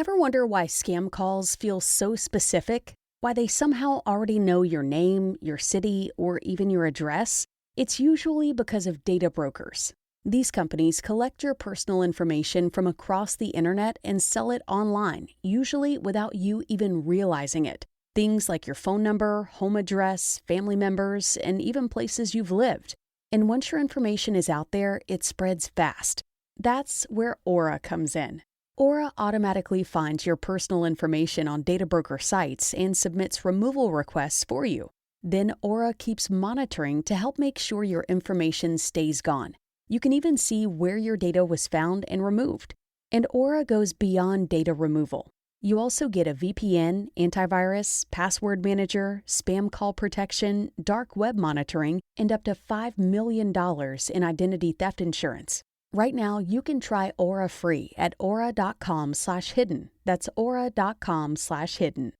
Ever wonder why scam calls feel so specific? Why they somehow already know your name, your city, or even your address? It's usually because of data brokers. These companies collect your personal information from across the internet and sell it online, usually without you even realizing it. Things like your phone number, home address, family members, and even places you've lived. And once your information is out there, it spreads fast. That's where Aura comes in. Aura automatically finds your personal information on data broker sites and submits removal requests for you. Then Aura keeps monitoring to help make sure your information stays gone. You can even see where your data was found and removed. And Aura goes beyond data removal. You also get a VPN, antivirus, password manager, spam call protection, dark web monitoring, and up to $5 million in identity theft insurance. Right now, you can try Aura free at aura.com/hidden. That's aura.com/hidden.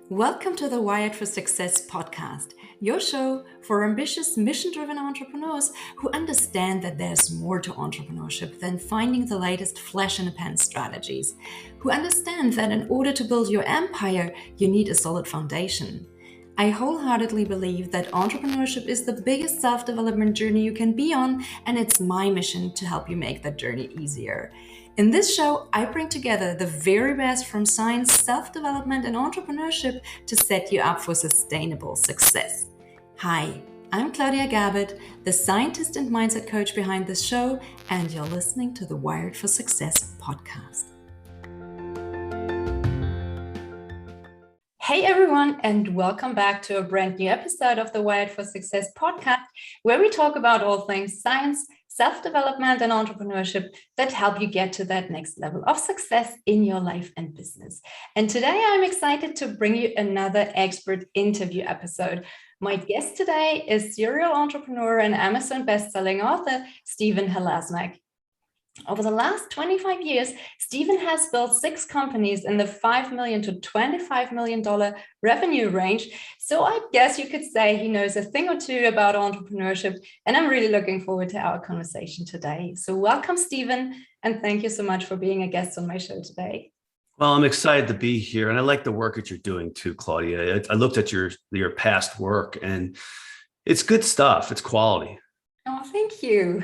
Welcome to the Wired for Success podcast, your show for ambitious, mission-driven entrepreneurs who understand that there's more to entrepreneurship than finding the latest flash-in-the-pan strategies, who understand that in order to build your empire, you need a solid foundation. I wholeheartedly believe that entrepreneurship is the biggest self-development journey you can be on, and it's my mission to help you make that journey easier. In this show, I bring together the very best from science, self-development, and entrepreneurship to set you up for sustainable success. Hi, I'm Claudia Garbutt, the scientist and mindset coach behind this show, and you're listening to the Wired for Success podcast. Hey everyone, and welcome back to a brand new episode of the Wired for Success podcast, where we talk about all things science, self-development, and entrepreneurship that help you get to that next level of success in your life and business. And today I'm excited to bring you another expert interview episode. My guest today is serial entrepreneur and Amazon bestselling author, Stephen Halasnik. Over the last 25 years, Stephen has built 6 companies in the $5 million to $25 million revenue range. So I guess you could say he knows a thing or two about entrepreneurship, and I'm really looking forward to our conversation today. So welcome, Stephen, and thank you so much for being a guest on my show today. Well, I'm excited to be here, and I like the work that you're doing too, Claudia. I looked at your past work, and it's good stuff. It's quality. Oh, thank you.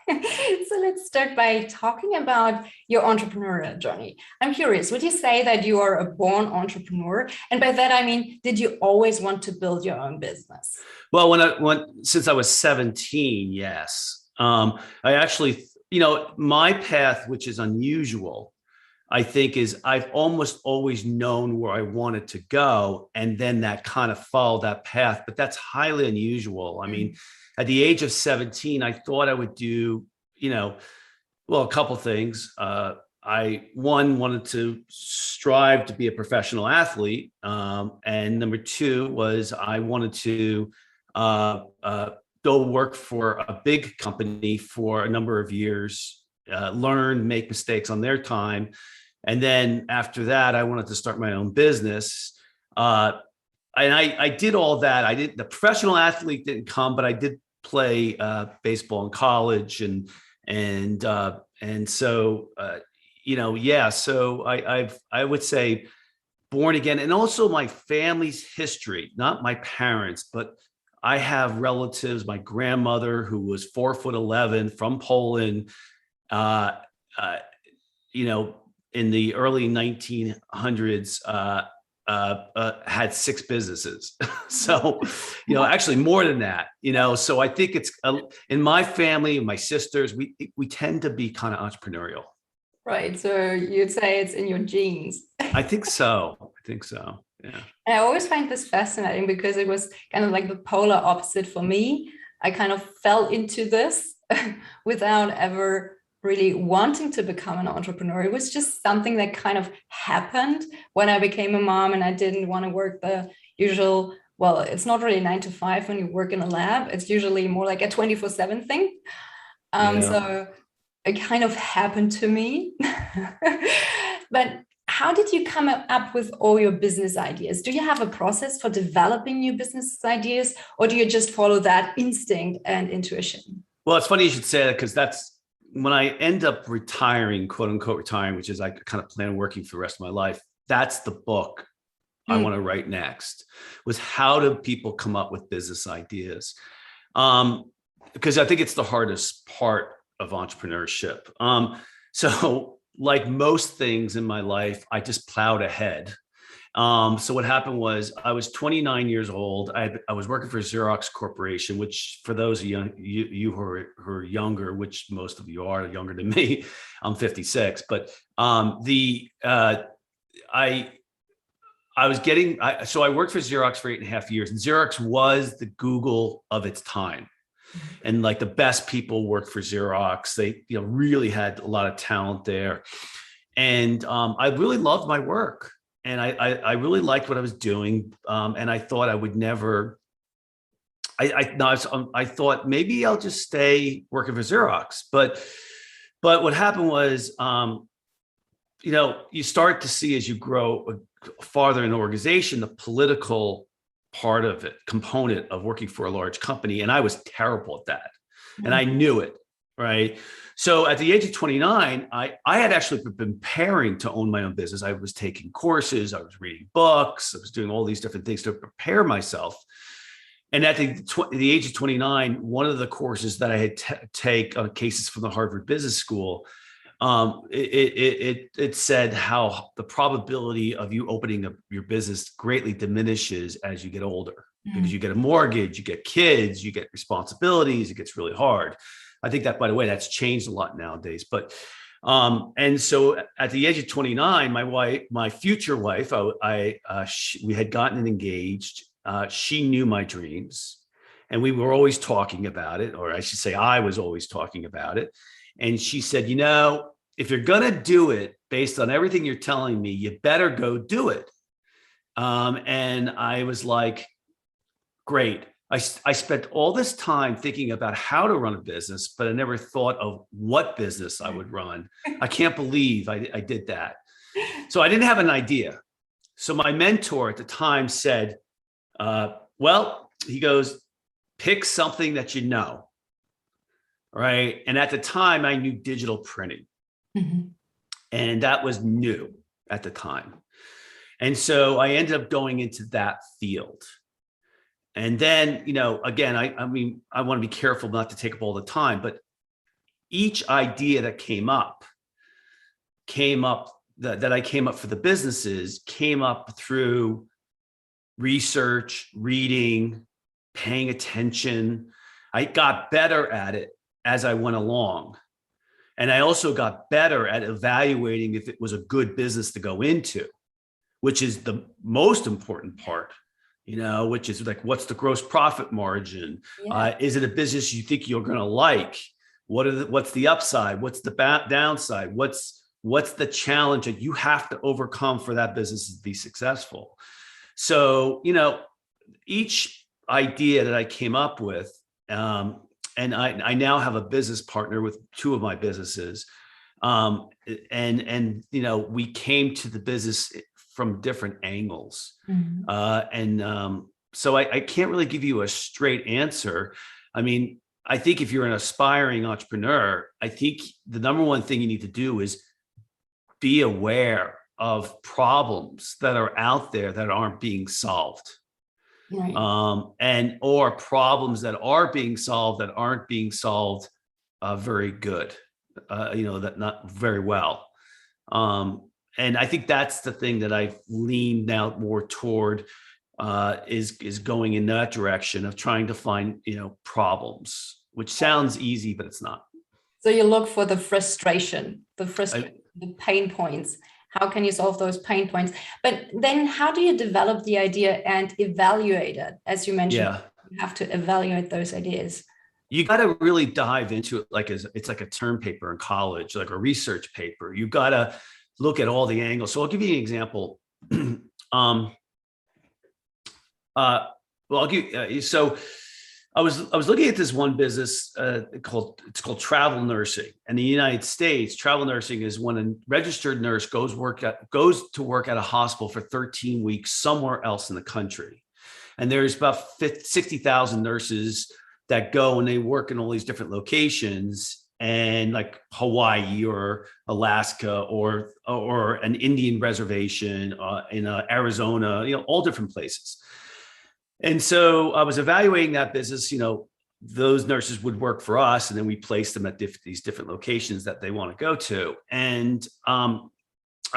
So let's start by talking about your entrepreneurial journey. I'm curious, would you say that you are a born entrepreneur? And by that, I mean, did you always want to build your own business? Well, since I was 17, yes. I actually, my path, which is unusual, I think is I've almost always known where I wanted to go. And then that kind of followed that path, but that's highly unusual. I mean, at the age of 17, I thought I would do, a couple things. I wanted to strive to be a professional athlete. And number 2 was I wanted to go work for a big company for a number of years, learn, make mistakes on their time. And then after that, I wanted to start my own business. And I did all that. the professional athlete didn't come, but I did play baseball in college, and so So I would say born again, and also my family's history, not my parents, but I have relatives. My grandmother, who was 4'11" from Poland, in the early 1900s. Had 6 businesses. So, actually more than that, so I think it's in my family, my sisters, we tend to be kind of entrepreneurial. Right. So you'd say it's in your genes. I think so. Yeah. And I always find this fascinating because it was kind of like the polar opposite for me. I kind of fell into this without ever really wanting to become an entrepreneur. It was just something that kind of happened when I became a mom, and I didn't want to work the usual, well, it's not really 9 to 5 when you work in a lab. It's usually more like a 24/7 thing. So it kind of happened to me. But how did you come up with all your business ideas? Do you have a process for developing new business ideas, or do you just follow that instinct and intuition? Well, it's funny you should say that, because when I end up retiring, quote unquote retiring, which is I kind of plan on working for the rest of my life, that's the book I want to write next, was how do people come up with business ideas? Because I think it's the hardest part of entrepreneurship. So like most things in my life, I just plowed ahead. So what happened was I was 29 years old. I was working for Xerox Corporation, which for those of you who are younger, which most of you are younger than me, I'm 56. But so I worked for Xerox for 8.5 years, and Xerox was the Google of its time. And like the best people worked for Xerox. They really had a lot of talent there. And I really loved my work. And I really liked what I was doing. And I thought I would never, I thought maybe I'll just stay working for Xerox. But what happened was, you start to see as you grow farther in the organization, the political part of it, component of working for a large company. And I was terrible at that. And I knew it, right? So at the age of 29, I had actually been preparing to own my own business. I was taking courses, I was reading books, I was doing all these different things to prepare myself. And at the age of 29, one of the courses that I had take on cases from the Harvard Business School, it said how the probability of you opening up your business greatly diminishes as you get older, because you get a mortgage, you get kids, you get responsibilities, it gets really hard. I think that, by the way, that's changed a lot nowadays. But and so at the age of 29, my future wife, we had gotten engaged. She knew my dreams, and we were always talking about it, or I should say, I was always talking about it. And she said, if you're going to do it based on everything you're telling me, you better go do it. And I was like, great. I spent all this time thinking about how to run a business, but I never thought of what business I would run. I can't believe I did that. So I didn't have an idea. So my mentor at the time said, he goes, pick something that you know. Right. And at the time I knew digital printing, and that was new at the time. And so I ended up going into that field. And then, again, I mean, I want to be careful not to take up all the time, but each idea that came up that I came up for the businesses came up through research, reading, paying attention. I got better at it as I went along. And I also got better at evaluating if it was a good business to go into, which is the most important part, which is like, what's the gross profit margin? Yeah. Is it a business you think you're going to like? What's the upside? What's the downside? What's the challenge that you have to overcome for that business to be successful? So, each idea that I came up with, and I now have a business partner with two of my businesses. We came to the business from different angles. So I can't really give you a straight answer. I mean, I think if you're an aspiring entrepreneur, I think the number one thing you need to do is be aware of problems that are out there that aren't being solved. Right. Or problems that are being solved that aren't being solved very good, that not very well. And I think that's the thing that I've leaned now more toward, is going in that direction of trying to find, problems, which sounds easy, but it's not. So you look for the frustration, the pain points. How can you solve those pain points? But then how do you develop the idea and evaluate it? As you mentioned, you have to evaluate those ideas. You got to really dive into it it's like a term paper in college, like a research paper. You got to look at all the angles. So I'll give you an example. So I was looking at this one business called travel nursing. In the United States, travel nursing is when a registered nurse goes to work at a hospital for 13 weeks somewhere else in the country. And there's about 60,000 nurses that go and they work in all these different locations. and like Hawaii or Alaska or an Indian reservation in Arizona, all different places. And so I was evaluating that business. Those nurses would work for us, and then we placed them at these different locations that they want to go to. And I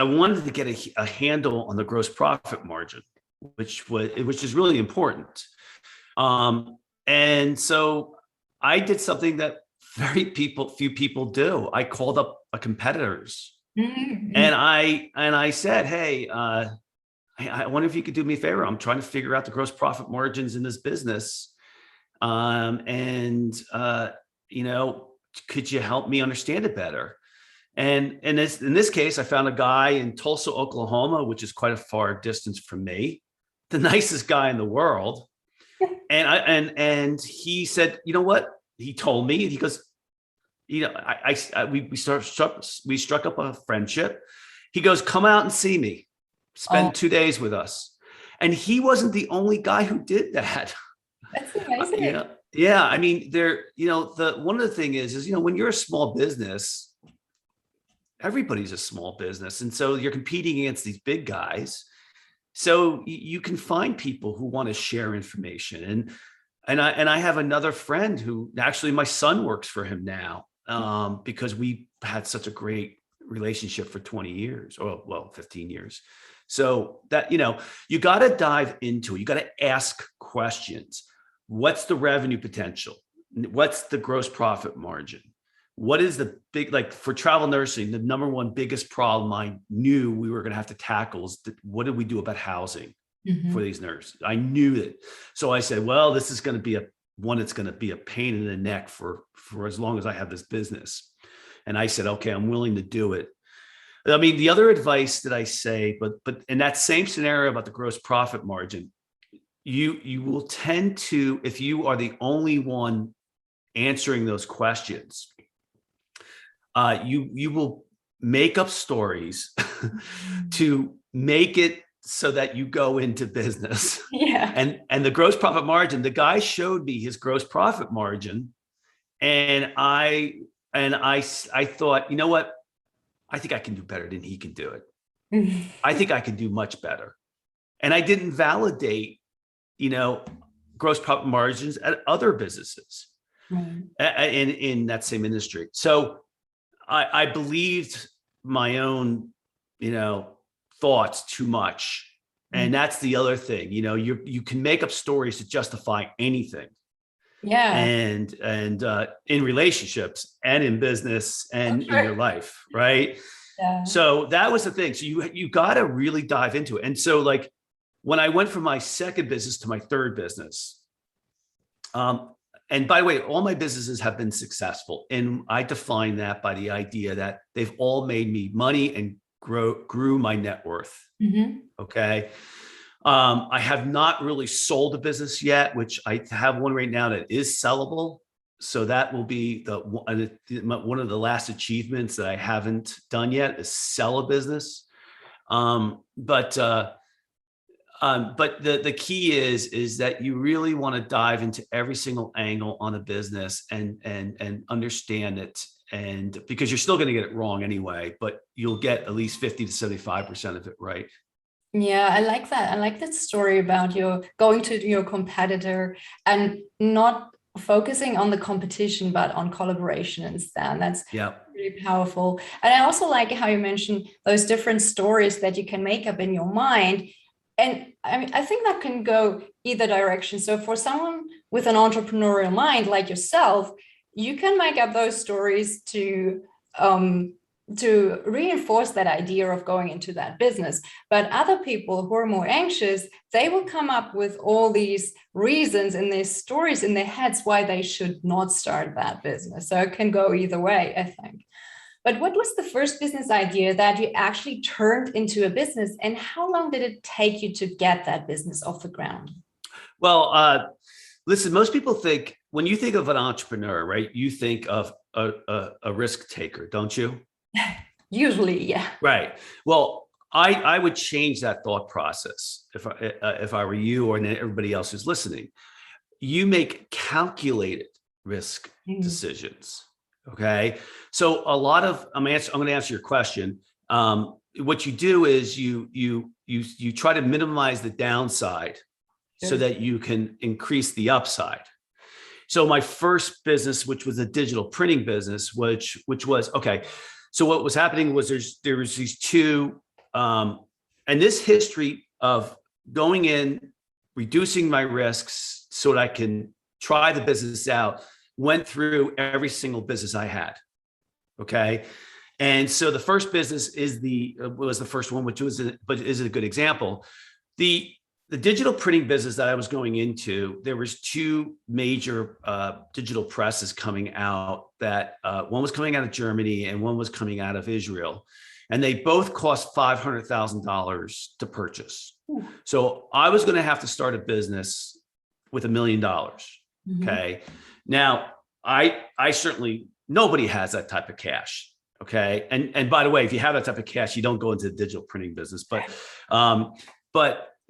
wanted to get a handle on the gross profit margin, which is really important. And so I did something that few people do. I called up a competitors, Mm-hmm. and I said, "Hey, I wonder if you could do me a favor. I'm trying to figure out the gross profit margins in this business, could you help me understand it better?" And in this case, I found a guy in Tulsa, Oklahoma, which is quite a far distance from me, the nicest guy in the world. And he said, "You know what?" He told me, he goes, we struck up a friendship. He goes, "Come out and see me, spend 2 days with us." And he wasn't the only guy who did that. That's amazing. Yeah. I mean, one of the thing is, when you're a small business, everybody's a small business. And so you're competing against these big guys. So you can find people who want to share information. And I have another friend who actually my son works for him now, because we had such a great relationship for 20 years, or 15 years. So that, you got to dive into it. You got to ask questions. What's the revenue potential? What's the gross profit margin? What is the big, like for travel nursing, the number one biggest problem I knew we were going to have to tackle is what did we do about housing for these nurses? I knew it. So I said, well, this is going to be it's going to be a pain in the neck for as long as I have this business. And I said, okay, I'm willing to do it. I mean, the other advice that I say, but in that same scenario about the gross profit margin, you will tend to, if you are the only one answering those questions, you will make up stories to make it so that you go into business. Yeah. And the gross profit margin, the guy showed me his gross profit margin, and I thought, you know what? I think I can do better than he can do it. I think I can do much better. And I didn't validate, gross profit margins at other businesses in that same industry. So I believed my own, thoughts too much. And that's the other thing, you can make up stories to justify anything. Yeah. And in relationships and in business and in your life. Right. Yeah. So that was the thing. So you got to really dive into it. And so like when I went from my second business to my third business, and by the way, all my businesses have been successful. And I define that by the idea that they've all made me money and grew my net worth. Okay. I have not really sold a business yet, which I have one right now that is sellable. So that will be one of the last achievements that I haven't done yet is sell a business. But the key is that you really want to dive into every single angle on a business and understand it. And because you're still going to get it wrong anyway, but you'll get at least 50 to 75% of it right. Yeah, I like that. I like that story about your going to your competitor and not focusing on the competition, but on collaboration instead. That's really powerful. And I also like how you mentioned those different stories that you can make up in your mind. And I mean, I think that can go either direction. So for someone with an entrepreneurial mind like yourself, you can make up those stories to reinforce that idea of going into that business. But other people who are more anxious, they will come up with all these reasons and these stories in their heads why they should not start that business. So it can go either way, I think. But what was the first business idea that you actually turned into a business, and how long did it take you to get that business off the ground? Well, listen, most people think, when you think of an entrepreneur, right, you think of a risk taker, don't you? Usually, yeah. Right. Well, I would change that thought process if I were you or everybody else who's listening. You make calculated risk decisions. Okay. So a lot of, I'm going to answer your question. What you do is you try to minimize the downside so that you can increase the upside. So my first business, which was a digital printing business, which was okay. So what was happening was there was these two, and this history of going in, reducing my risks so that I can try the business out, went through every single business I had. Okay. And so the first business was the first one, which was, but is a good example. The digital printing business that I was going into, there was two major digital presses coming out that one was coming out of Germany and one was coming out of Israel. And they both cost $500,000 to purchase. Ooh. So I was going to have to start a business with $1 million. Mm-hmm. Okay. Now I certainly, nobody has that type of cash. Okay. And by the way, if you have that type of cash, you don't go into the digital printing business, but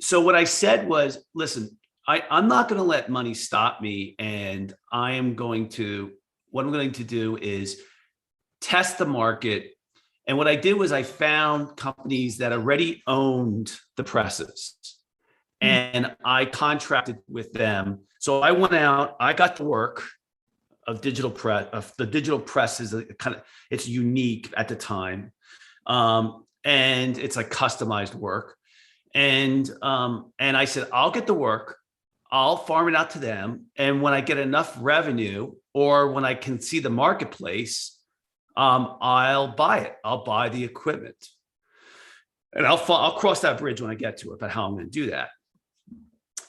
so what I said was, listen, I'm not going to let money stop me. And what I'm going to do is test the market. And what I did was I found companies that already owned the presses and I contracted with them. So I went out, I got to work of the digital press is it's unique at the time. And it's like customized work. And I said, I'll get the work, I'll farm it out to them. And when I get enough revenue or when I can see the marketplace, I'll buy it. I'll buy the equipment and I'll cross that bridge when I get to it, but how I'm going to do that.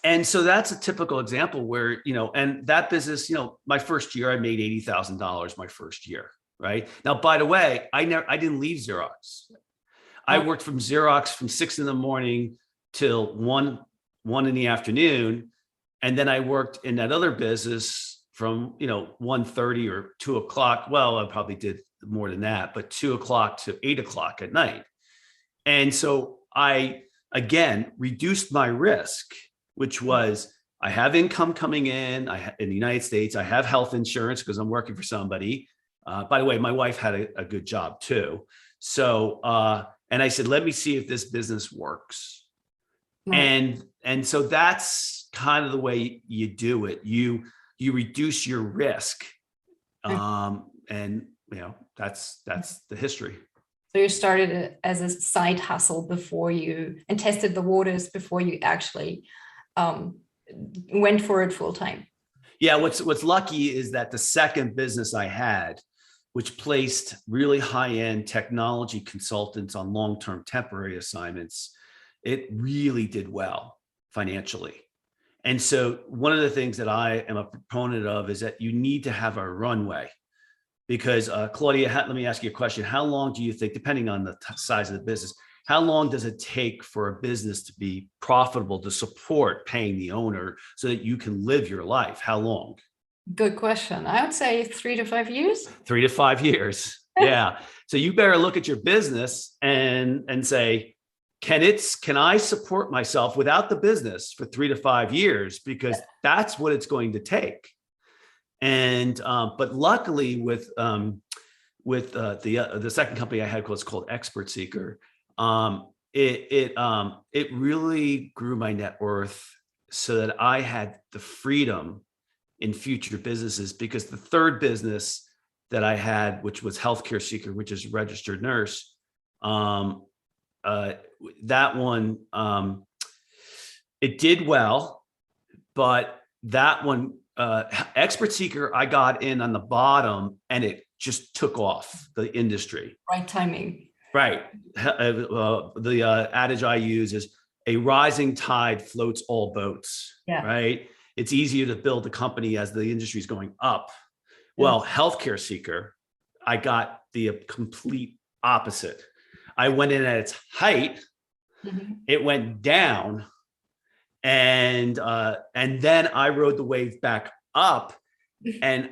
And so that's a typical example where, and that business, my first year, I made $80,000 my first year. Right now, by the way, I didn't leave Xerox. I worked from Xerox from 6 a.m. till 1 in the afternoon. And then I worked in that other business from, 1:30 or 2 o'clock. Well, I probably did more than that, but 2 o'clock to 8 o'clock at night. And so I, again, reduced my risk, which was I have income coming in. In the United States, I have health insurance because I'm working for somebody. By the way, my wife had a good job too. So, and I said, let me see if this business works. Right. And so that's kind of the way you do it. You reduce your risk. And that's the history. So you started it as a side hustle and tested the waters before you actually went for it full time. Yeah. What's lucky is that the second business I had, which placed really high-end technology consultants on long-term temporary assignments, it really did well financially. And so one of the things that I am a proponent of is that you need to have a runway. Because Claudia, let me ask you a question. How long do you think, depending on the size of the business, how long does it take for a business to be profitable to support paying the owner so that you can live your life? How long? Good question. I would say 3 to 5 years. 3 to 5 years. Yeah. So you better look at your business and say, can I support myself without the business for 3 to 5 years? Because that's what it's going to take. And but luckily with the second company I had was called Expert Seeker. It really grew my net worth so that I had the freedom in future businesses, because the third business that I had, which was Healthcare Seeker, which is registered nurse, that one, it did well, but that one, Expert Seeker, I got in on the bottom and it just took off the industry. Right timing. Right. The adage I use is a rising tide floats all boats. Yeah. Right. It's easier to build a company as the industry is going up. Well, Healthcare Seeker, I got the complete opposite. I went in at its height, it went down, and then I rode the wave back up, and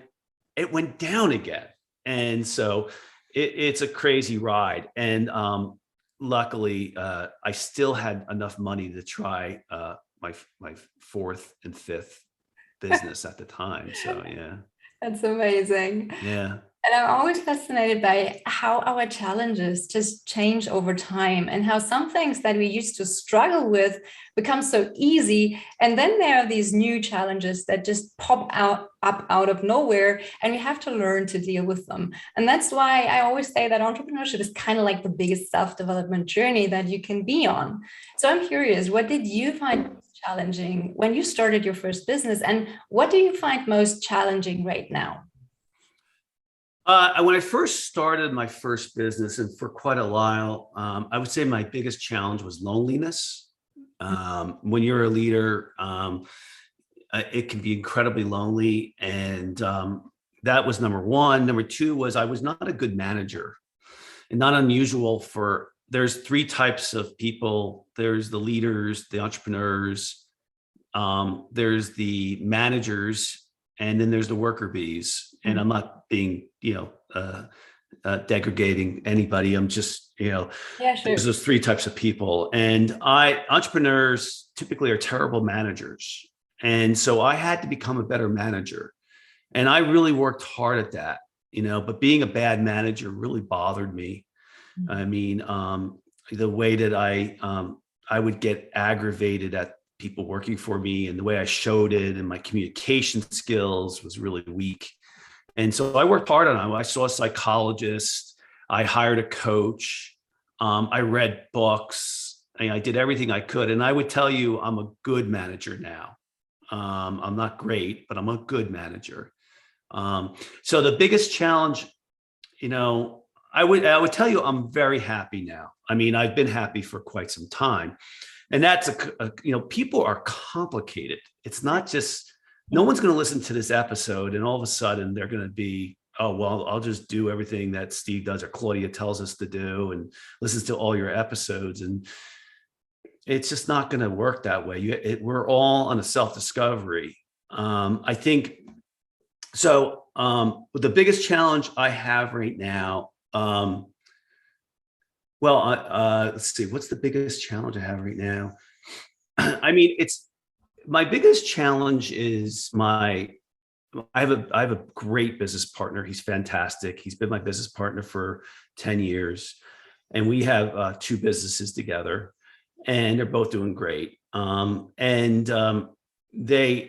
it went down again. And so it's a crazy ride. And luckily, I still had enough money to try my fourth and fifth business at the time. So yeah. That's amazing. Yeah. And I'm always fascinated by how our challenges just change over time and how some things that we used to struggle with become so easy. And then there are these new challenges that just pop up out of nowhere, and we have to learn to deal with them. And that's why I always say that entrepreneurship is kind of like the biggest self-development journey that you can be on. So I'm curious, what did you find most challenging when you started your first business? And what do you find most challenging right now? When I first started my first business, and for quite a while, I would say my biggest challenge was loneliness. When you're a leader, it can be incredibly lonely. And that was number one. Number two was I was not a good manager, and not unusual for, there's three types of people. There's the leaders, the entrepreneurs, there's the managers, and then there's the worker bees. And I'm not being, degrading anybody. I'm just, Yeah, sure. there's those three types of people. And entrepreneurs typically are terrible managers. And so I had to become a better manager. And I really worked hard at that, but being a bad manager really bothered me. I mean, the way that I would get aggravated at people working for me, and the way I showed it, and my communication skills was really weak. And so I worked hard on it. I saw a psychologist. I hired a coach. I read books. I did everything I could. And I would tell you, I'm a good manager now. I'm not great, but I'm a good manager. So the biggest challenge, I would tell you, I'm very happy now. I mean, I've been happy for quite some time. And that's people are complicated. It's not just, no one's going to listen to this episode and all of a sudden they're going to be, oh, well, I'll just do everything that Steve does or Claudia tells us to do and listens to all your episodes. And it's just not going to work that way. We're all on a self-discovery. I think, so the biggest challenge I have right now, let's see, what's the biggest challenge I have right now? I mean, my biggest challenge is I have a great business partner. He's fantastic. He's been my business partner for 10 years. And we have two businesses together, and they're both doing great.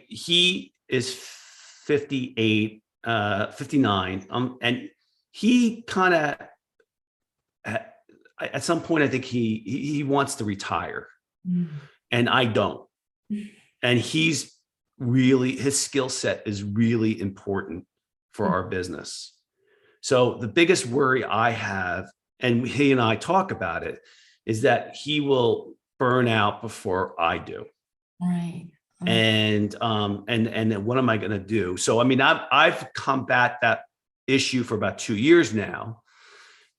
He is 58, 59. And he kind of, at some point, I think he wants to retire, and I don't. And his skill set is really important for our business. So the biggest worry I have, and he and I talk about it, is that he will burn out before I do. Right. And then what am I going to do? So, I mean, I've combat that issue for about 2 years now.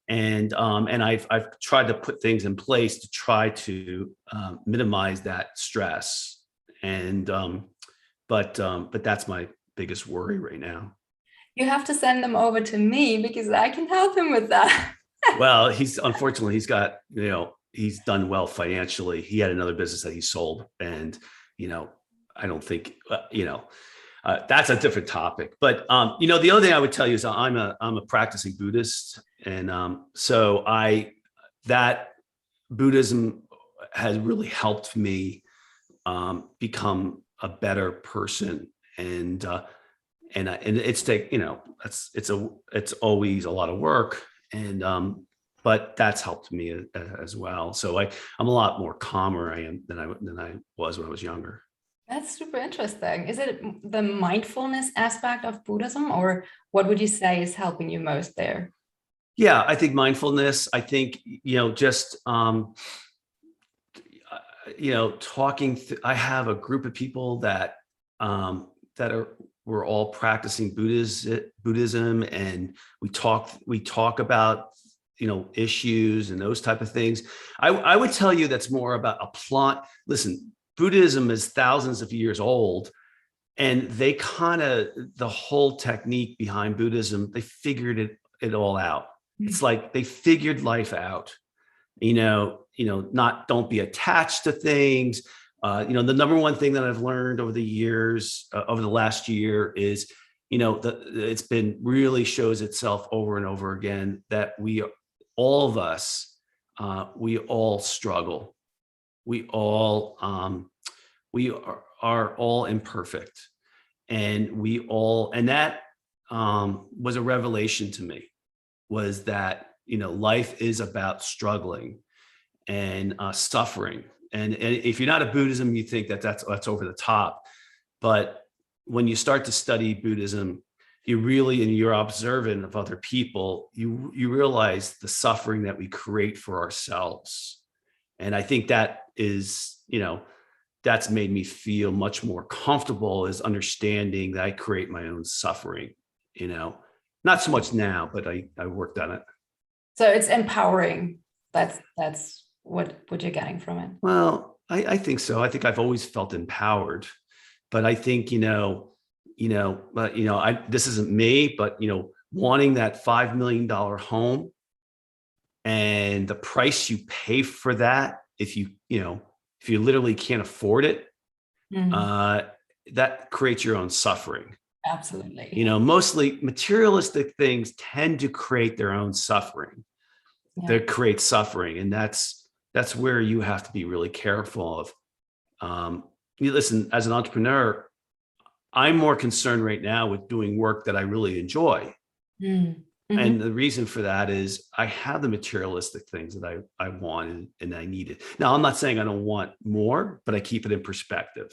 And I've tried to put things in place to try to minimize that stress. And but that's my biggest worry right now. You have to send them over to me because I can help him with that. Well, unfortunately he's got, he's done well financially. He had another business that he sold, and I don't think that's a different topic. But the other thing I would tell you is I'm a practicing Buddhist, and so that Buddhism has really helped me become a better person, and it's it's always a lot of work, and but that's helped me as well. So I'm a lot more calmer than I was when I was younger. That's super interesting. Is it the mindfulness aspect of Buddhism, or what would you say is helping you most there? Yeah, I think mindfulness. I think just talking. I have a group of people that we're all practicing Buddhism, and we talk about issues and those type of things. I would tell you that's more about a plot. Listen, Buddhism is thousands of years old, and they the whole technique behind Buddhism, they figured it all out. It's like they figured life out, don't be attached to things. The number one thing that I've learned over the years, over the last year, is it's been really shows itself over and over again that all of us, we all struggle. We all, are all imperfect, and that was a revelation to me, was that, life is about struggling and suffering. And if you're not a Buddhism, you think that that's over the top. But when you start to study Buddhism, and you're observant of other people, you realize the suffering that we create for ourselves. And I think that is, that's made me feel much more comfortable, is understanding that I create my own suffering, not so much now, but I worked on it. So it's empowering. That's what you're getting from it. Well, I think so. I think I've always felt empowered, but I think, this isn't me, but, wanting that $5 million home and the price you pay for that, if you literally can't afford it, that creates your own suffering. Absolutely. Mostly materialistic things tend to create their own suffering. Yeah. They create suffering. And that's where you have to be really careful of. Listen, as an entrepreneur, I'm more concerned right now with doing work that I really enjoy. Mm-hmm. And the reason for that is I have the materialistic things that I want and I need it. Now, I'm not saying I don't want more, but I keep it in perspective.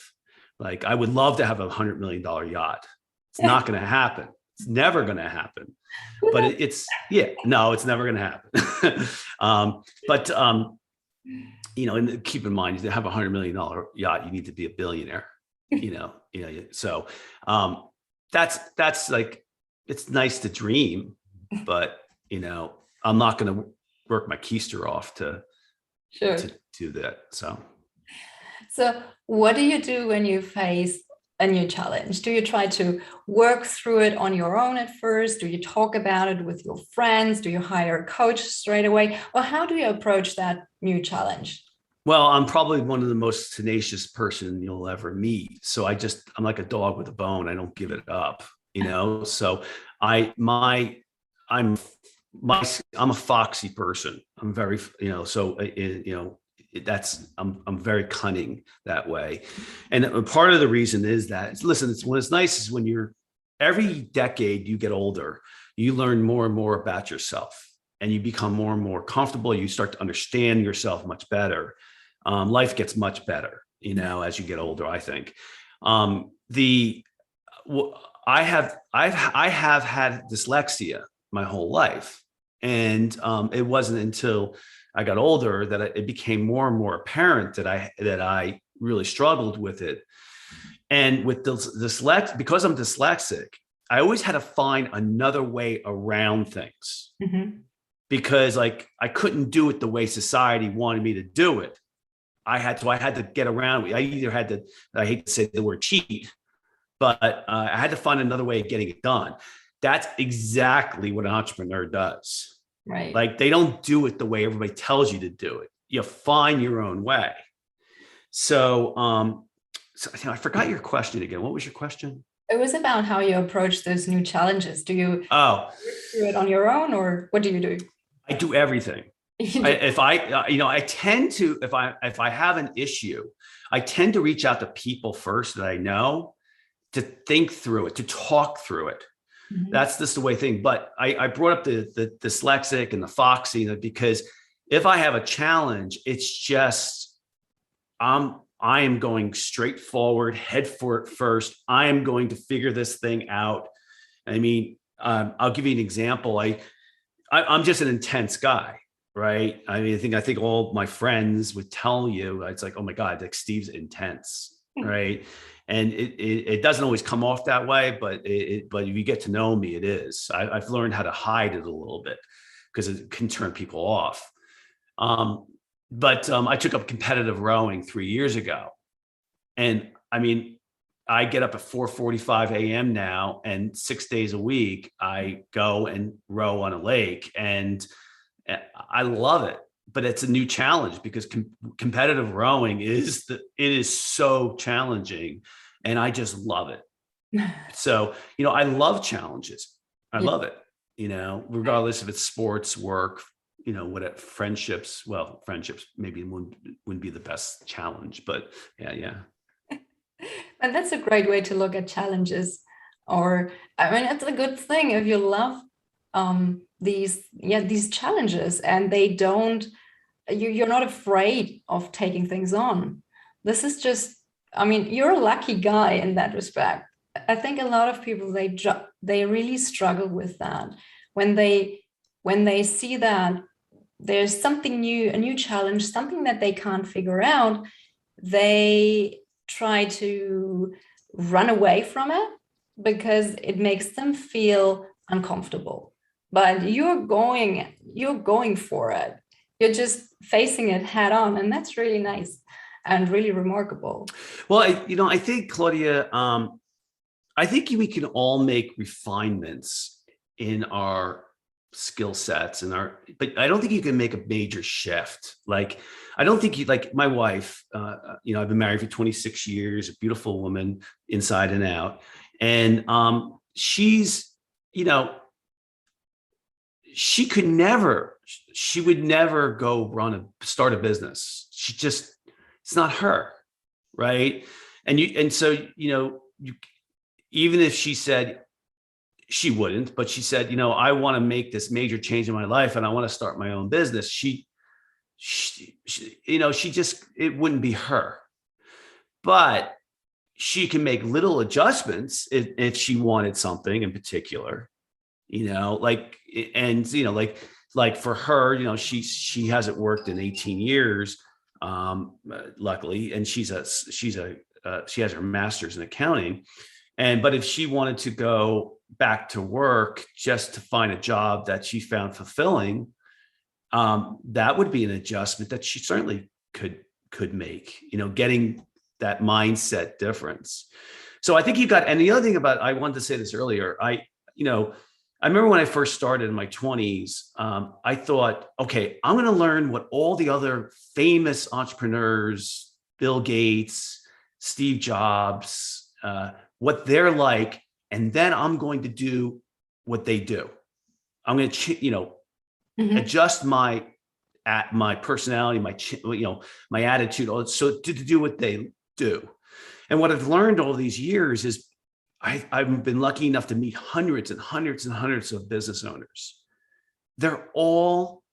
Like, I would love to have $100 million yacht. It's not going to happen. It's never going to happen. But it's never going to happen. And keep in mind, to have $100 million yacht, you need to be a billionaire. So that's like, it's nice to dream, but I'm not going to work my keister off to do that. So what do you do when you face a new challenge? Do you try to work through it on your own at first? Do you talk about it with your friends? Do you hire a coach straight away? Or how do you approach that new challenge? Well, I'm probably one of the most tenacious person you'll ever meet. So I'm like a dog with a bone. I don't give it up, So I'm a foxy person. I'm very, I'm very cunning that way. And part of the reason is that, listen, it's nice is when every decade you get older, you learn more and more about yourself and you become more and more comfortable. You start to understand yourself much better. Life gets much better, as you get older, I think. I have had dyslexia my whole life. And it wasn't until I got older that it became more and more apparent that I really struggled with it. And with dyslexia, because I'm dyslexic, I always had to find another way around things. Mm-hmm. Because I couldn't do it the way society wanted me to do it. I had to get around. I hate to say the word cheat, but I had to find another way of getting it done. That's exactly what an entrepreneur does. Right. Like, they don't do it the way everybody tells you to do it. You find your own way. So I forgot your question again. What was your question? It was about how you approach those new challenges. Do you do it on your own, or what do you do? I do everything. If I have an issue, I tend to reach out to people first that I know, to think through it, to talk through it. Mm-hmm. That's just the way thing. But I brought up the dyslexic and the foxy because if I have a challenge, it's just I am going straight forward, head for it first. I am going to figure this thing out. I mean, I'll give you an example. I'm just an intense guy. Right. I mean, I think all my friends would tell you, it's like, oh my God, like Steve's intense. Right. And it doesn't always come off that way, but if you get to know me, it is. I've learned how to hide it a little bit because it can turn people off. But I took up competitive rowing 3 years ago. And I mean, I get up at 4:45 a.m. now, and 6 days a week, I go and row on a lake, and I love it, but it's a new challenge because competitive rowing is so challenging, and I just love it. So, I love challenges. I love it, regardless if it's sports, work, what friendships. Well, friendships maybe wouldn't be the best challenge, but yeah. And that's a great way to look at challenges. Or, I mean, it's a good thing if you love these challenges and they don't, you're not afraid of taking things on. This is just, I mean, you're a lucky guy in that respect. I think a lot of people, they really struggle with that when they see that there's something new, a new challenge, something that they can't figure out. They try to run away from it because it makes them feel uncomfortable. But you're going for it. You're just facing it head on, and that's really nice and really remarkable. Well, I think, Claudia, I think we can all make refinements in our skill sets but I don't think you can make a major shift. Like, I don't think like my wife, I've been married for 26 years, a beautiful woman inside and out. And she's, she would never go start a business. It's not her. Right. And so, even if she said, she wouldn't, but she said, I want to make this major change in my life and I want to start my own business. It wouldn't be her, but she can make little adjustments if she wanted something in particular, like for her, she hasn't worked in 18 years, luckily. And she has her master's in accounting. But if she wanted to go back to work just to find a job that she found fulfilling, that would be an adjustment that she certainly could make, getting that mindset difference. So I think and the other thing I wanted to say this earlier, I remember when I first started in my 20s, I thought, okay, I'm going to learn what all the other famous entrepreneurs, Bill Gates, Steve Jobs, what they're like, and then I'm going to do what they do. I'm going to, adjust my personality, my attitude, so to do what they do. And what I've learned all these years is I've been lucky enough to meet hundreds and hundreds and hundreds of business owners. They're all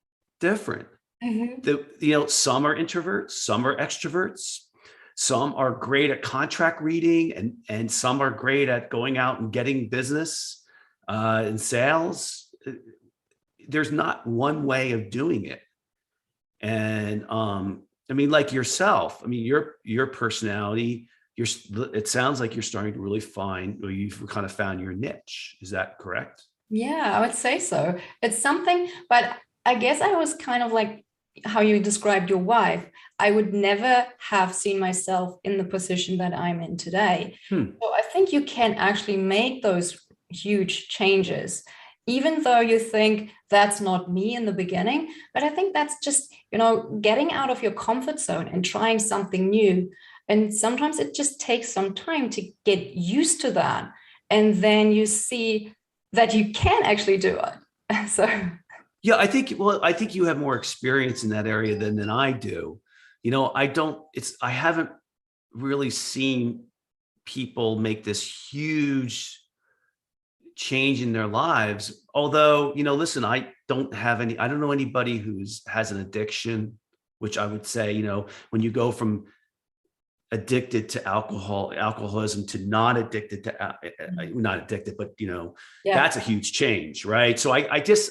different. Some are introverts, some are extroverts. Some are great at contract reading, and some are great at going out and getting business and sales. There's not one way of doing it. And like yourself, your personality, it sounds like you're starting to really you've kind of found your niche. Is that correct? Yeah, I would say so. It's something, but I guess I was kind of like how you described your wife. I would never have seen myself in the position that I'm in today. So I think you can actually make those huge changes, even though you think that's not me in the beginning. But I think that's just, getting out of your comfort zone and trying something new. And sometimes it just takes some time to get used to that. And then you see that you can actually do it. So yeah, I think you have more experience in that area than I do. I haven't really seen people make this huge change in their lives. Although, listen, I don't know anybody has an addiction, which I would say, when you go from addicted to alcoholism to not addicted to, not addicted, but, that's a huge change. Right. So I guess,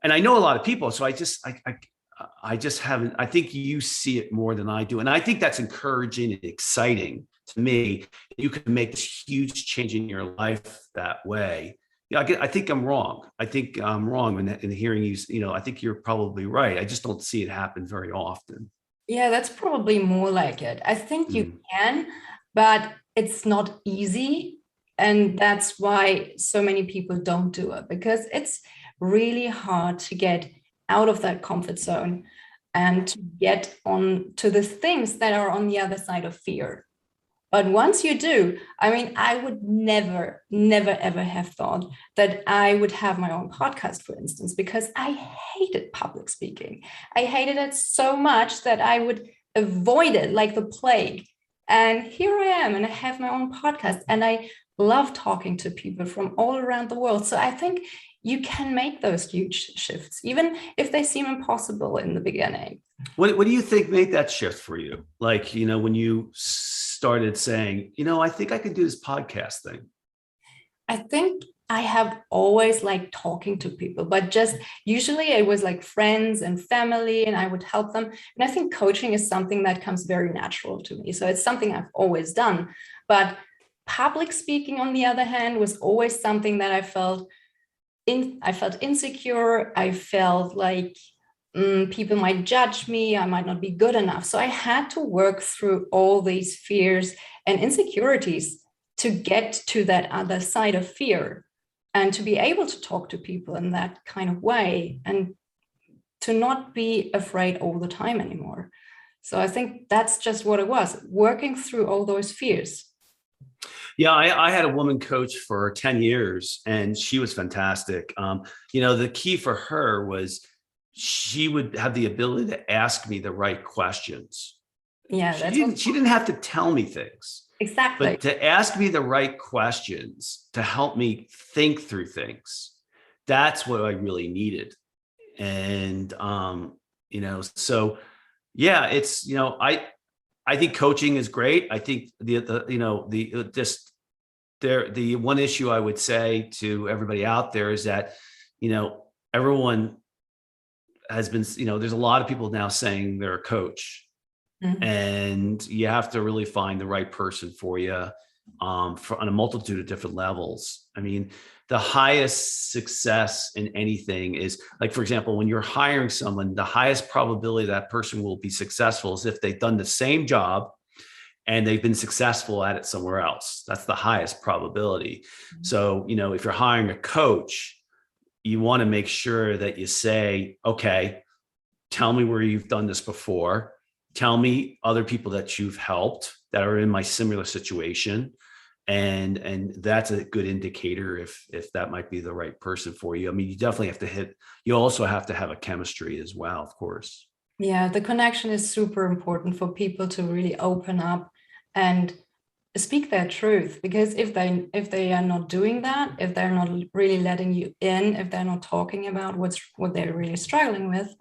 and I know a lot of people, so I just haven't, I think you see it more than I do. And I think that's encouraging and exciting to me. You can make this huge change in your life that way. I think I'm wrong. I think I'm wrong in hearing you, I think you're probably right. I just don't see it happen very often. Yeah, that's probably more like it. I think you can, but it's not easy. And that's why so many people don't do it, because it's really hard to get out of that comfort zone and to get on to the things that are on the other side of fear. But once you do, I mean, I would never, never, ever have thought that I would have my own podcast, for instance, because I hated public speaking. I hated it so much that I would avoid it like the plague. And here I am, and I have my own podcast, and I love talking to people from all around the world. So I think you can make those huge shifts, even if they seem impossible in the beginning. What do you think made that shift for you? Like, when you started saying, I think I could do this podcast thing. I think I have always liked talking to people, but just usually it was like friends and family, and I would help them. And I think coaching is something that comes very natural to me. So it's something I've always done. But public speaking, on the other hand, was always something that I felt insecure. I felt like people might judge me. I might not be good enough. So I had to work through all these fears and insecurities to get to that other side of fear and to be able to talk to people in that kind of way and to not be afraid all the time anymore. So I think that's just what it was, working through all those fears. Yeah, I had a woman coach for 10 years and she was fantastic. The key for her was she would have the ability to ask me the right questions. Yeah, she didn't have to tell me things. Exactly. But to ask me the right questions to help me think through things, that's what I really needed. And, so yeah, it's, I think coaching is great. I think the one issue I would say to everybody out there is that, everyone has been, there's a lot of people now saying they're a coach. Mm-hmm. And you have to really find the right person for you on a multitude of different levels. I mean, the highest success in anything is, like, for example, when you're hiring someone, the highest probability that person will be successful is if they've done the same job and they've been successful at it somewhere else. That's the highest probability. Mm-hmm. So, if you're hiring a coach, you want to make sure that you say, okay, tell me where you've done this before. Tell me other people that you've helped that are in my similar situation. And that's a good indicator if that might be the right person for you. I mean, you also have to have a chemistry as well, of course. Yeah, the connection is super important for people to really open up and speak their truth, because if they are not doing that, if they're not really letting you in, if they're not talking about what they're really struggling with,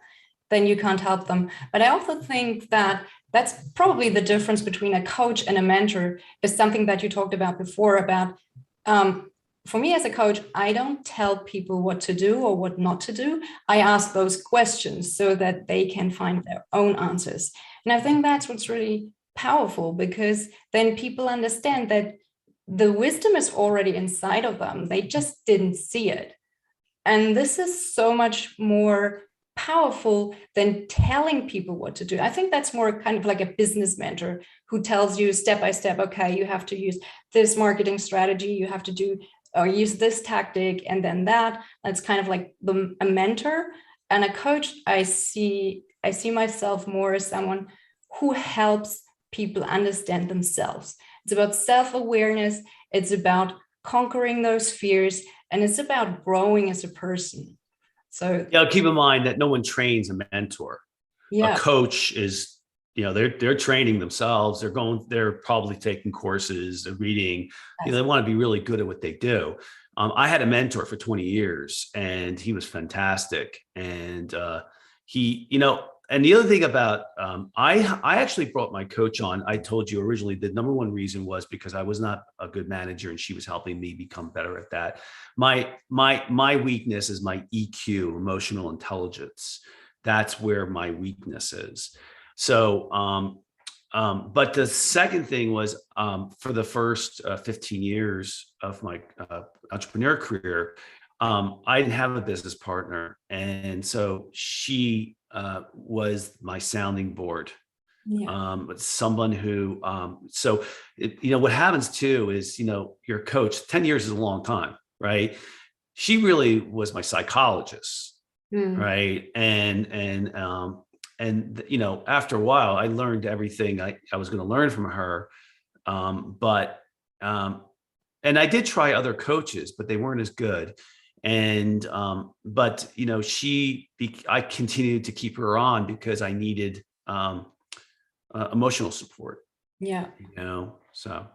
then you can't help them. But I also think that that's probably the difference between a coach and a mentor, is something that you talked about before about, for me as a coach, I don't tell people what to do or what not to do. I ask those questions so that they can find their own answers. And I think that's what's really powerful, because then people understand that the wisdom is already inside of them. They just didn't see it. And this is so much more powerful than telling people what to do. I think that's more kind of like a business mentor who tells you step by step, okay, you have to use this marketing strategy, you have to do or use this tactic, and then that. That's kind of like a mentor. And a coach, I see myself more as someone who helps people understand themselves. It's about self-awareness, it's about conquering those fears, and it's about growing as a person. So yeah, keep in mind that no one trains a mentor. Yeah. A coach is, they're training themselves. They're probably taking courses, they're reading. They want to be really good at what they do. I had a mentor for 20 years and he was fantastic. And and the other thing about, I actually brought my coach on. I told you originally the number one reason was because I was not a good manager and she was helping me become better at that. My weakness is my EQ, emotional intelligence. That's where my weakness is. So, but the second thing was, for the first 15 years of my entrepreneur career, I didn't have a business partner. And so she was my sounding board. Yeah. Someone who, what happens too is, your coach, 10 years is a long time, right? She really was my psychologist, right? And after a while, I learned everything I was going to learn from her. But and I did try other coaches, but they weren't as good. And but I continued to keep her on because I needed emotional support. Yeah. So.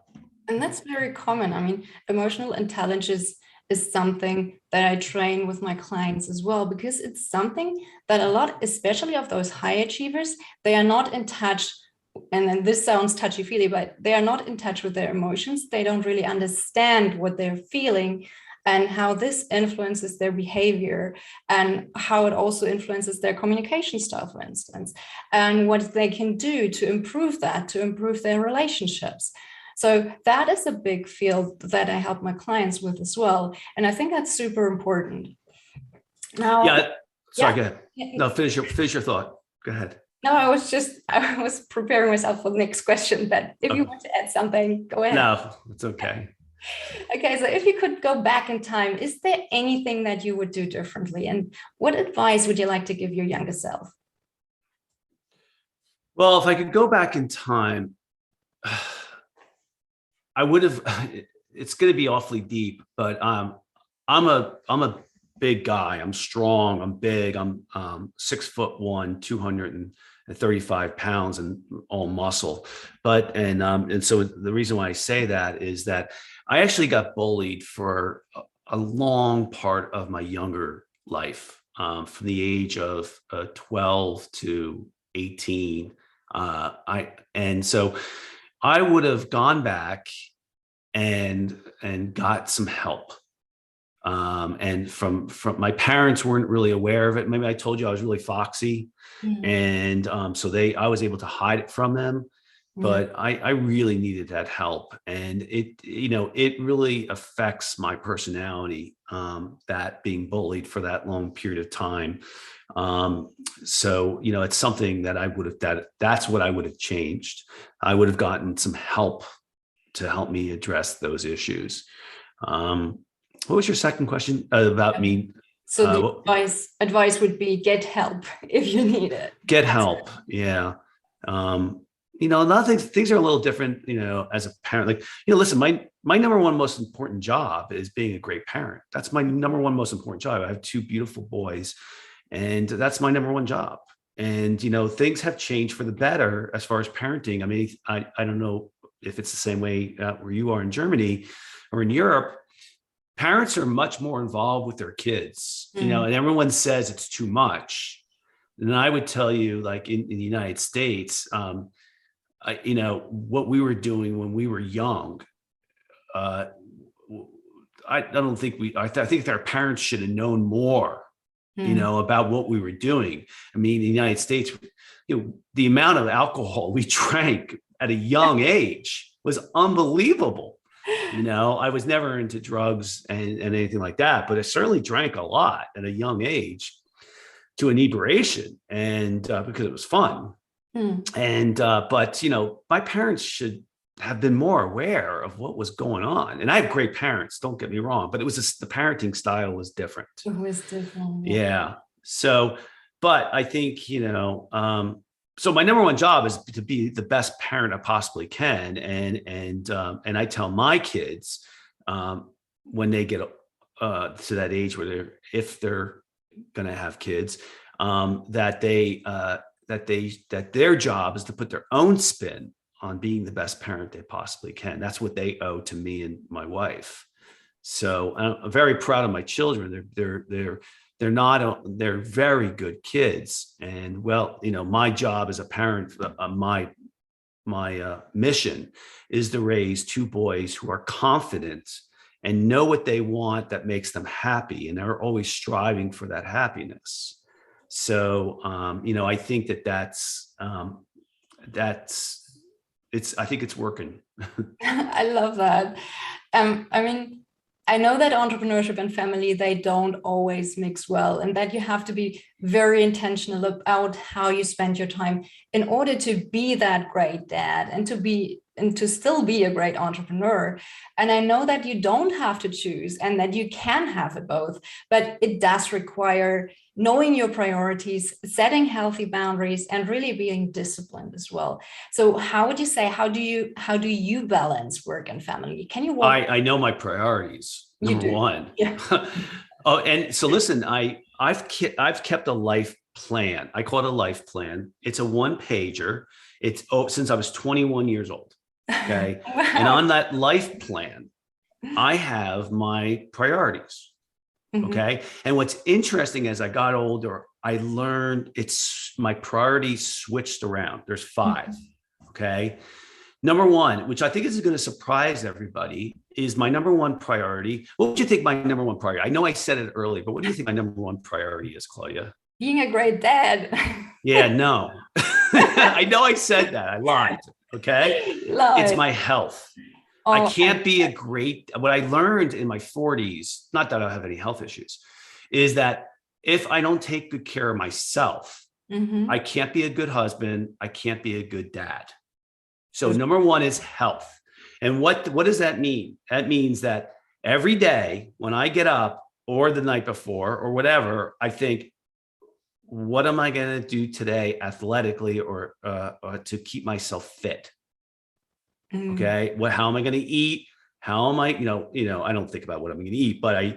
And that's very common. I mean, emotional intelligence is something that I train with my clients as well, because it's something that a lot, especially of those high achievers, they are not in touch. And then this sounds touchy-feely, but they are not in touch with their emotions. They don't really understand what they're feeling and how this influences their behavior, and how it also influences their communication style, for instance, and what they can do to improve that, to improve their relationships. So that is a big field that I help my clients with as well. And I think that's super important. Now, Sorry, go ahead. No, finish your thought. Go ahead. No, I was preparing myself for the next question, but if you want to add something, go ahead. No, it's okay. Okay, so if you could go back in time, is there anything that you would do differently? And what advice would you like to give your younger self? Well, if I could go back in time, I would have. It's going to be awfully deep, but I'm a big guy. I'm strong. I'm big. I'm 6'1", 235 pounds, and all muscle. And so the reason why I say that is that I actually got bullied for a long part of my younger life, from the age of 12 to 18. So I would have gone back and got some help. And from my parents weren't really aware of it. Maybe I told you I was really foxy. And so I was able to hide it from them, but I really needed that help. And it really affects my personality, that being bullied for that long period of time. So, it's something that that's what I would have changed. I would have gotten some help to help me address those issues. What was your second question about me? So the advice would be get help if you need it. Get help. Yeah. A lot of things are a little different, as a parent. Like, listen, my number one most important job is being a great parent. That's my number one most important job. I have two beautiful boys, and that's my number one job. And, things have changed for the better as far as parenting. I mean, I don't know if it's the same way where you are in Germany or in Europe. Parents are much more involved with their kids, and everyone says it's too much. And I would tell you, like in the United States, what we were doing when we were young, I think our parents should have known more, about what we were doing. I mean, in the United States, the amount of alcohol we drank at a young age was unbelievable. I was never into drugs and anything like that, but I certainly drank a lot at a young age to inebriation, and because it was fun. But my parents should have been more aware of what was going on. And I have great parents, don't get me wrong, but it was just the parenting style was different. It was different. Yeah. So, but I think, so my number one job is to be the best parent I possibly can. And I tell my kids, when they get to that age where if they're going to have kids, that their job is to put their own spin on being the best parent they possibly can. That's what they owe to me and my wife. So I'm very proud of my children. They're very good kids. And my job as a parent, my mission is to raise two boys who are confident and know what they want that makes them happy. And they're always striving for that happiness. So, I think I think it's working. I love that. I know that entrepreneurship and family, they don't always mix well, and that you have to be very intentional about how you spend your time in order to be that great dad and to be and to still be a great entrepreneur. And I know that you don't have to choose and that you can have it both, but it does require knowing your priorities, setting healthy boundaries, and really being disciplined as well. So how would you say, how do you balance work and family? Can you walk? I know my priorities, number one. Yeah. Oh, and so listen, I've kept a life plan. I call it a life plan. It's a one pager. It's since I was 21 years old. Okay. Wow. And on that life plan, I have my priorities. Okay. And what's interesting, as I got older, I learned my priorities switched around. There's 5. Okay. Number one, which I think is going to surprise everybody, is my number one priority. What would you think my number one priority? I know I said it early, but what do you think my number one priority is, Claudia? Being a great dad. Yeah, no. I know I said that. I lied. Okay. It's my health. I can't be what I learned in my 40s, not that I have any health issues, is that if I don't take good care of myself, I can't be a good husband. I can't be a good dad. So number one is health. And what does that mean? That means that every day when I get up, or the night before or whatever, I think, what am I going to do today athletically or to keep myself fit? Okay. How am I going to eat? How am I, I don't think about what I'm going to eat, but I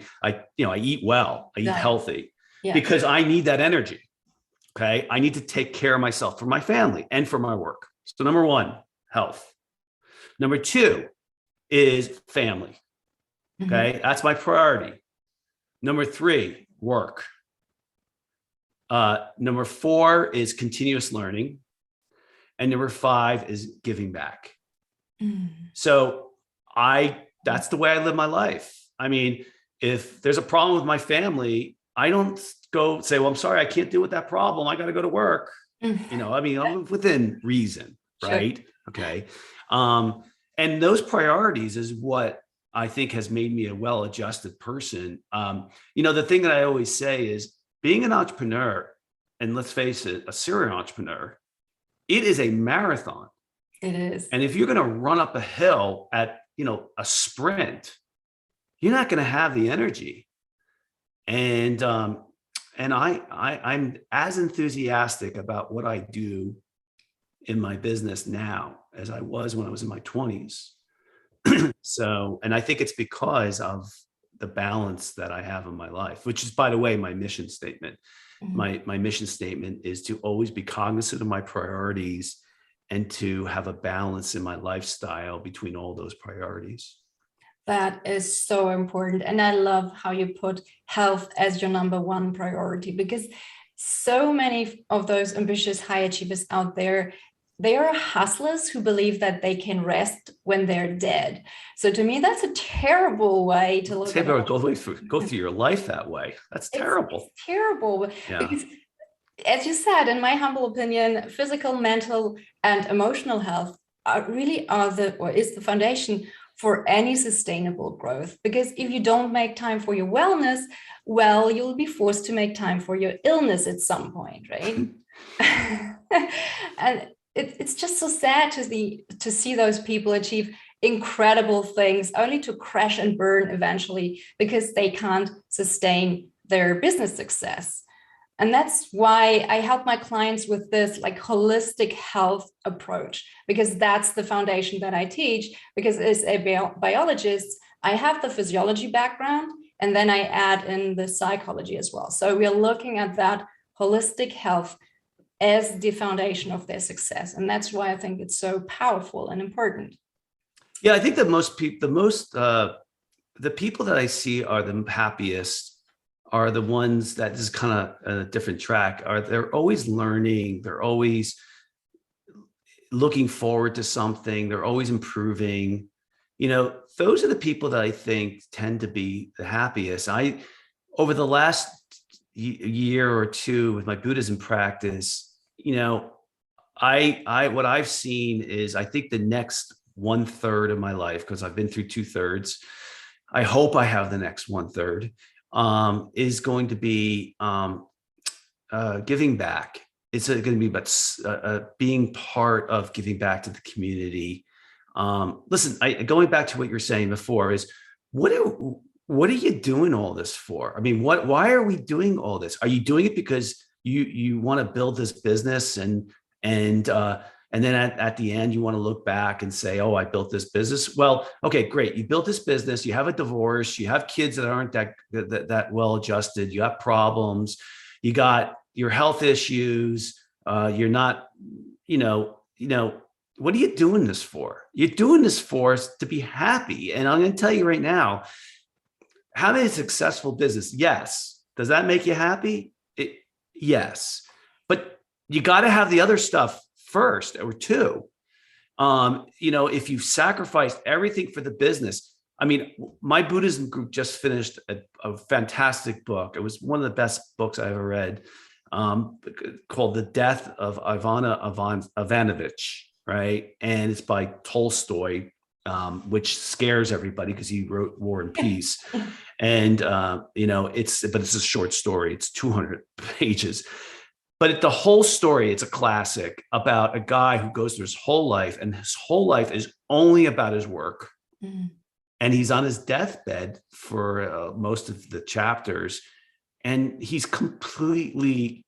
eat well, I eat healthy because I need that energy. Okay. I need to take care of myself for my family and for my work. So number one, health. Number two is family. Okay. That's my priority. Number three, work. Number four is continuous learning. And number five is giving back. So that's the way I live my life. I mean, if there's a problem with my family, I don't go say, well, I'm sorry, I can't deal with that problem. I got to go to work. I'm within reason, right? Sure. Okay. And those priorities is what I think has made me a well-adjusted person. The thing that I always say is being an entrepreneur, and let's face it, a serial entrepreneur, it is a marathon. It is. And if you're going to run up a hill at, a sprint, you're not going to have the energy. And I'm as enthusiastic about what I do in my business now as I was when I was in my 20s. So, and I think it's because of the balance that I have in my life, which is, by the way, my mission statement. My mission statement is to always be cognizant of my priorities and to have a balance in my lifestyle between all those priorities. That is so important. And I love how you put health as your number one priority, because so many of those ambitious high achievers out there, they are hustlers who believe that they can rest when they're dead. So to me, that's a terrible way to look at it. Go through your life that way. That's terrible. It's terrible. Yeah. Because, as you said, in my humble opinion, physical, mental, and emotional health is the foundation for any sustainable growth. Because if you don't make time for your wellness, well, you'll be forced to make time for your illness at some point, right? And it's just so sad to see those people achieve incredible things only to crash and burn eventually because they can't sustain their business success. And that's why I help my clients with this holistic health approach, because that's the foundation that I teach. Because as a biologist, I have the physiology background, and then I add in the psychology as well. So we're looking at that holistic health as the foundation of their success. And that's why I think it's so powerful and important. Yeah, I think that the people that I see are the happiest are the ones that is kind of a different track. They're always learning. They're always looking forward to something. They're always improving. Those are the people that I think tend to be the happiest. Over the last year or two with my Buddhism practice, what I've seen is, I think the next 1/3 of my life, because I've been through 2/3, I hope I have the next 1/3, is going to be giving back. It's going to be about being part of giving back to the community, Listen, going back to what you're saying before is what are you doing all this for? I mean, why are we doing all this? Are you doing it because you want to build this business and then at the end you want to look back and say, oh, I built this business? Well, okay, great. You built this business, you have a divorce, you have kids that aren't that well adjusted, you have problems, you got your health issues, you're not, what are you doing this for? You're doing this for us to be happy. And I'm going to tell you right now, having a successful business, yes. Does that make you happy? Yes. But you got to have the other stuff first or two. If you sacrificed everything for the business, I mean, my Buddhism group just finished a fantastic book. It was one of the best books I ever read, called The Death of Ivana Ivanovich, right? And it's by Tolstoy, which scares everybody because he wrote War and Peace. And, it's a short story. It's 200 pages. But the whole story, it's a classic about a guy who goes through his whole life, and his whole life is only about his work. Mm. And he's on his deathbed for most of the chapters. And he's completely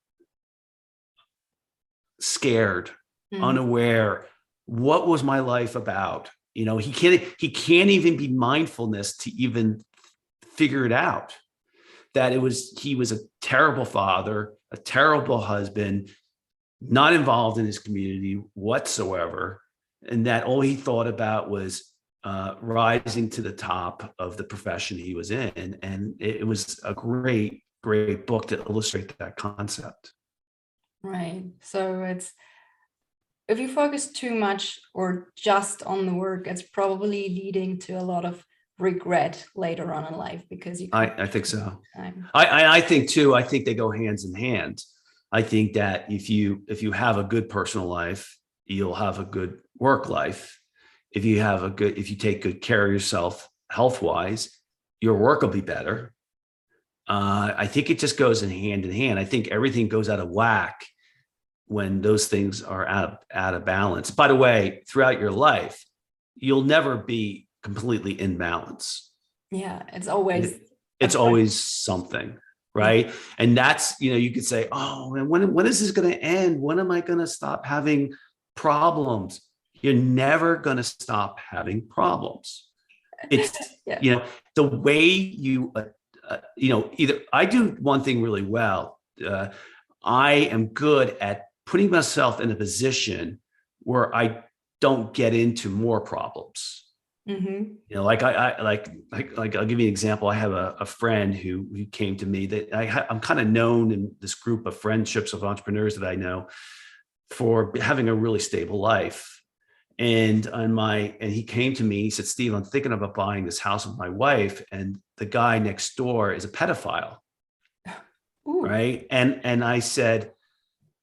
scared, unaware. What was my life about? He can't even be mindfulness to even figure it out. That he was a terrible father, a terrible husband, not involved in his community whatsoever. And that all he thought about was rising to the top of the profession he was in. And it was a great, great book to illustrate that concept. Right. So if you focus too much or just on the work, it's probably leading to a lot of regret later on in life, because I think so. I think too. I think they go hands in hand. I think that if you have a good personal life, you'll have a good work life. If you take good care of yourself health-wise, your work will be better. I think it just goes in hand. I think everything goes out of whack when those things are out of balance. By the way, throughout your life, you'll never be completely in balance. Yeah, it's always something, right? And that's, you could say, oh man, when is this going to end? When am I going to stop having problems? You're never going to stop having problems. It's the way you either I do one thing really well. I am good at putting myself in a position where I don't get into more problems. Mm-hmm. I'll give you an example. I have a friend who came to me that I'm kind of known in this group of friendships of entrepreneurs that I know for having a really stable life. And he came to me, he said, Steve, I'm thinking about buying this house with my wife, and the guy next door is a pedophile. Ooh. Right. And I said,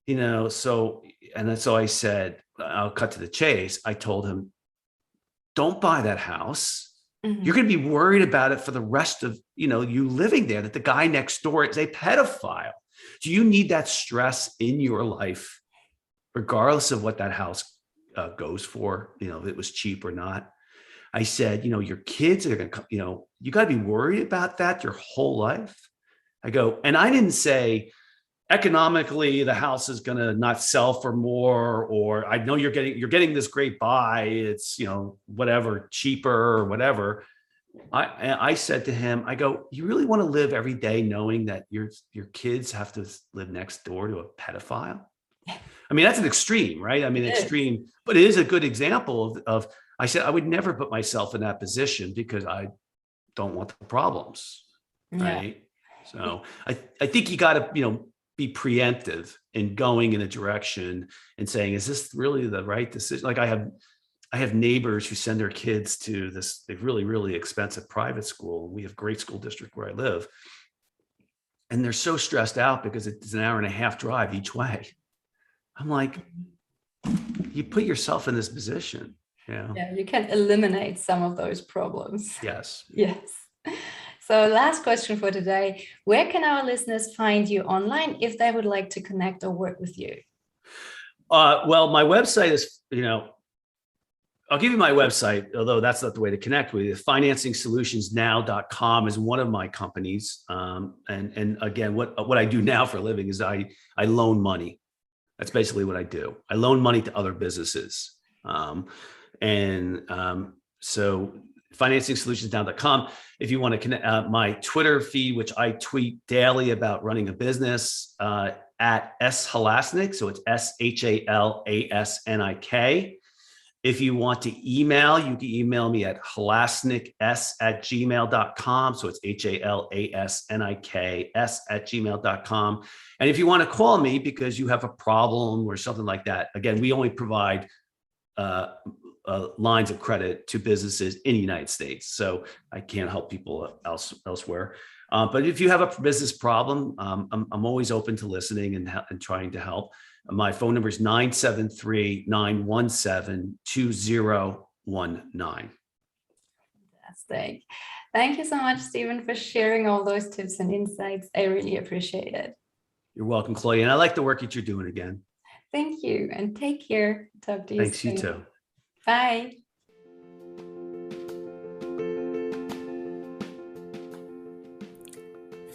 so I said, I'll cut to the chase. I told him, don't buy that house. Mm-hmm. You're going to be worried about it for the rest of, you living there, that the guy next door is a pedophile. Do you need that stress in your life, regardless of what that house goes for, if it was cheap or not? I said, your kids are going to, you got to be worried about that your whole life. I go, and I didn't say economically the house is going to not sell for more, or I know you're getting this great buy. It's, whatever, cheaper or whatever. I said to him, I go, you really want to live every day knowing that your kids have to live next door to a pedophile? I mean, that's an extreme, right? I mean, extreme, but it is a good example of, I said, I would never put myself in that position because I don't want the problems. Right. Yeah. So I think you got to, be preemptive in going in a direction and saying, is this really the right decision? Like I have neighbors who send their kids to this really, really expensive private school. We have a great school district where I live. And they're so stressed out because it's an hour and a half drive each way. I'm like, you put yourself in this position. Yeah, you can eliminate some of those problems. Yes. Yes. So last question for today, where can our listeners find you online if they would like to connect or work with you? Well, my website is, I'll give you my website, although that's not the way to connect with you. Financingsolutionsnow.com is one of my companies. And again, what I do now for a living is I loan money. That's basically what I do. I loan money to other businesses. So financingsolutionsnow.com. If you want to connect, my Twitter feed, which I tweet daily about running a business, at S Halasnik. So it's SHALASNIK. If you want to email, you can email me at halasniks@gmail.com. So it's HALASNIKS@gmail.com. And if you want to call me because you have a problem or something like that, again, we only provide lines of credit to businesses in the United States. So I can't help people elsewhere. But if you have a business problem, I'm always open to listening and trying to help. My phone number is 973-917-2019. Fantastic. Thank you so much, Stephen, for sharing all those tips and insights. I really appreciate it. You're welcome, Claudia. And I like the work that you're doing again. Thank you. And take care. Talk to you Thanks, soon. you too. Bye.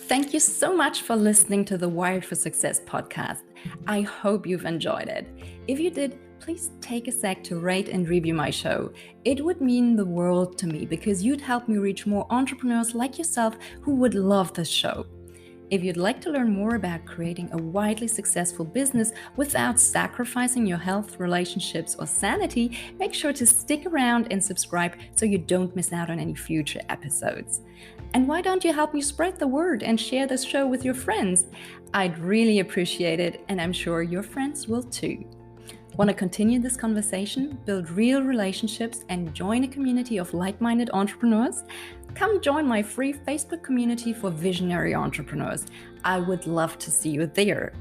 Thank you so much for listening to the Wired for Success podcast. I hope you've enjoyed it. If you did, please take a sec to rate and review my show. It would mean the world to me because you'd help me reach more entrepreneurs like yourself who would love this show. If you'd like to learn more about creating a widely successful business without sacrificing your health, relationships, or sanity, make sure to stick around and subscribe so you don't miss out on any future episodes. And why don't you help me spread the word and share this show with your friends? I'd really appreciate it, and I'm sure your friends will too. Want to continue this conversation, build real relationships, and join a community of like-minded entrepreneurs? Come join my free Facebook community for visionary entrepreneurs. I would love to see you there.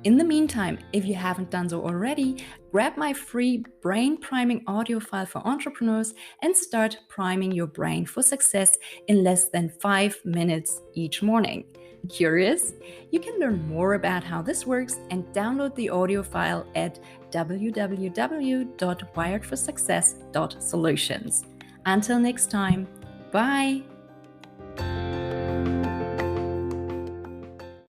In the meantime, if you haven't done so already, grab my free brain priming audio file for entrepreneurs and start priming your brain for success in less than 5 minutes each morning. Curious? You can learn more about how this works and download the audio file at www.wiredforsuccess.solutions. Until next time, bye.